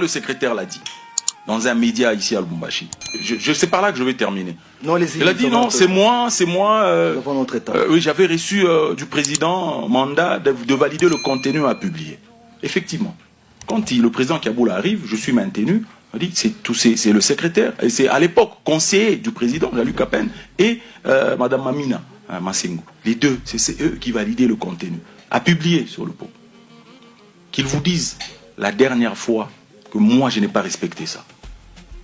le secrétaire l'a dit, dans un média ici à Lubumbashi, c'est par là que je vais terminer. Non, il a dit non, c'est moi. Oui, j'avais reçu du président mandat de valider le contenu à publier. Effectivement. Quand le président Kaboula arrive, je suis maintenu. On dit c'est le secrétaire, et c'est à l'époque conseiller du président, Jean-Luc Apen, et Madame Mamina Massengo. Les deux, c'est eux qui validaient le contenu, à publier sur le pot. Qu'ils vous disent la dernière fois que moi je n'ai pas respecté ça.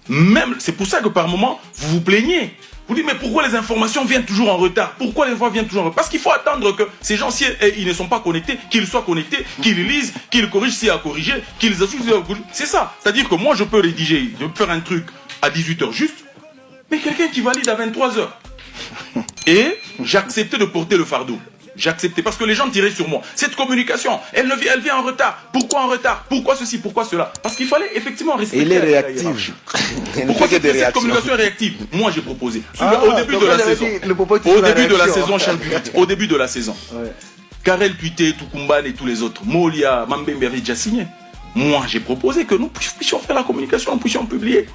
Même, c'est pour ça que par moment, vous vous plaignez. Vous dites, mais pourquoi les informations viennent toujours en retard? Pourquoi les informations viennent toujours en retard? Parce qu'il faut attendre que ces gens-ci, ils ne sont pas connectés, qu'ils soient connectés, qu'ils lisent, qu'ils corrigent s'il y a à corriger, qu'ils ajoutent s'il y a à corriger. C'est ça. C'est-à-dire que moi, je peux rédiger, je peux faire un truc à 18h juste, mais quelqu'un qui valide à 23h. Et j'acceptais de porter le fardeau. J'acceptais parce que les gens tiraient sur moi. Cette communication, elle vient en retard. Pourquoi en retard? Pourquoi ceci? Pourquoi cela? Parce qu'il fallait effectivement respecter. Il est réactif. Pourquoi cette communication est réactive? Moi j'ai proposé. Au début de la saison. Au début de la saison, au début de la saison. Karel Tuité, Tukumban et tous les autres. Molia, Mambembe avaient déjà signé. Moi j'ai proposé que nous puissions faire la communication, nous puissions publier.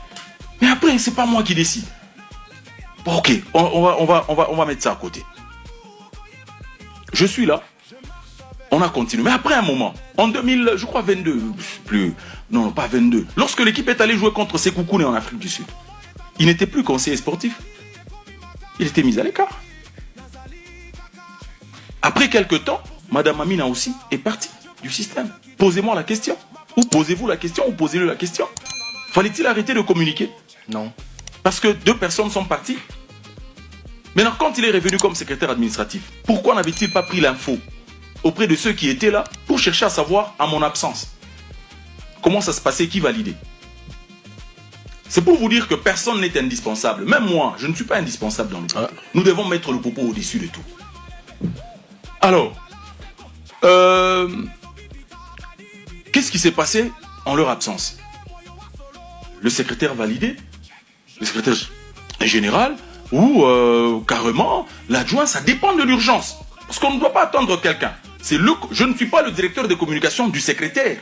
Mais après, c'est pas moi qui décide. Bon, ok, on va mettre ça à côté. Je suis là, on a continué. Mais après un moment, en 2000, je crois 22, non, pas 22, lorsque l'équipe est allée jouer contre Sekoukoune en Afrique du Sud, il n'était plus conseiller sportif. Il était mis à l'écart. Après quelques temps, Madame Amina aussi est partie du système. Posez-moi la question. Ou posez-vous la question, ou posez-le la question. Fallait-il arrêter de communiquer? Non. Parce que 2 personnes sont parties. Maintenant, quand il est revenu comme secrétaire administratif, pourquoi n'avait-il pas pris l'info auprès de ceux qui étaient là pour chercher à savoir, à mon absence, comment ça se passait, qui validait? C'est pour vous dire que personne n'est indispensable. Même moi, je ne suis pas indispensable dans le groupe. Nous devons mettre le popo au-dessus de tout. Alors, qu'est-ce qui s'est passé en leur absence? Le secrétaire validé, le secrétaire général, ou carrément, l'adjoint, ça dépend de l'urgence. Parce qu'on ne doit pas attendre quelqu'un. Je ne suis pas le directeur de communication du secrétaire.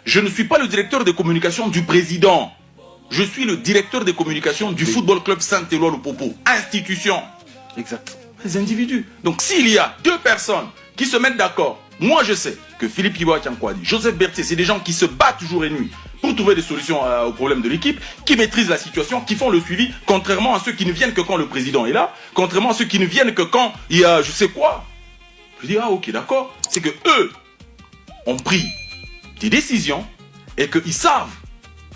Je ne suis pas le directeur de communication du président. Je suis le directeur de communication du Football Club Saint-Éloi-le-Popo. Institution. Exact. Les individus. Donc s'il y a 2 personnes qui se mettent d'accord, moi je sais que Philippe Kiboa Tiankwadi, Joseph Berthier, c'est des gens qui se battent jour et nuit pour trouver des solutions aux problèmes de l'équipe, qui maîtrisent la situation, qui font le suivi, contrairement à ceux qui ne viennent que quand le président est là, contrairement à ceux qui ne viennent que quand il y a je sais quoi. Je dis, ah ok, d'accord. C'est que eux ont pris des décisions et qu'ils savent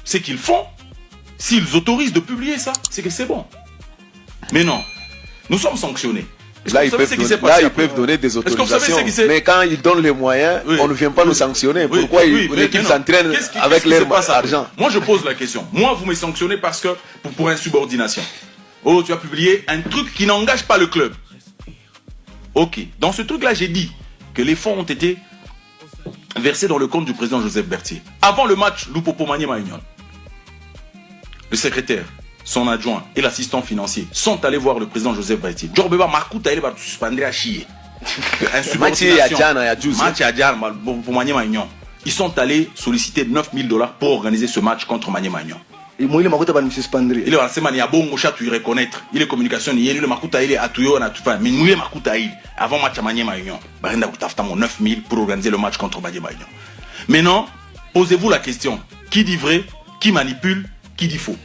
ce qu'ils font. S'ils autorisent de publier ça, c'est que c'est bon. Mais non, nous sommes sanctionnés. Là, ils peuvent donner des autorisations. Mais quand ils donnent les moyens, on ne vient pas nous sanctionner. Pourquoi l'équipe s'entraîne avec leur argent? Moi, je pose la question. Moi, vous me sanctionnez parce que pour insubordination. Oh, tu as publié un truc qui n'engage pas le club. Ok. Dans ce truc-là, j'ai dit que les fonds ont été versés dans le compte du président Joseph Berthier. Avant le match, Lupopo Maniema Union. Le secrétaire, son adjoint et l'assistant financier sont allés voir le président Joseph Berthier. Jorbeba Makuta il va suspendre à chier. Ils sont allés solliciter $9,000 pour organiser ce match contre Maniema Union. Et moi, il m'a suspendre. Il est à il y a bon chat tu reconnaître. Il est communication, il est le Makuta il est à Tuyo na tout mais nous les Makuta il avant match à Maniema Union. Barenda Kutafta mon 9,000 pour organiser le match contre Maniema Union. Maintenant, posez-vous la question, qui dit vrai, qui manipule, qui dit faux?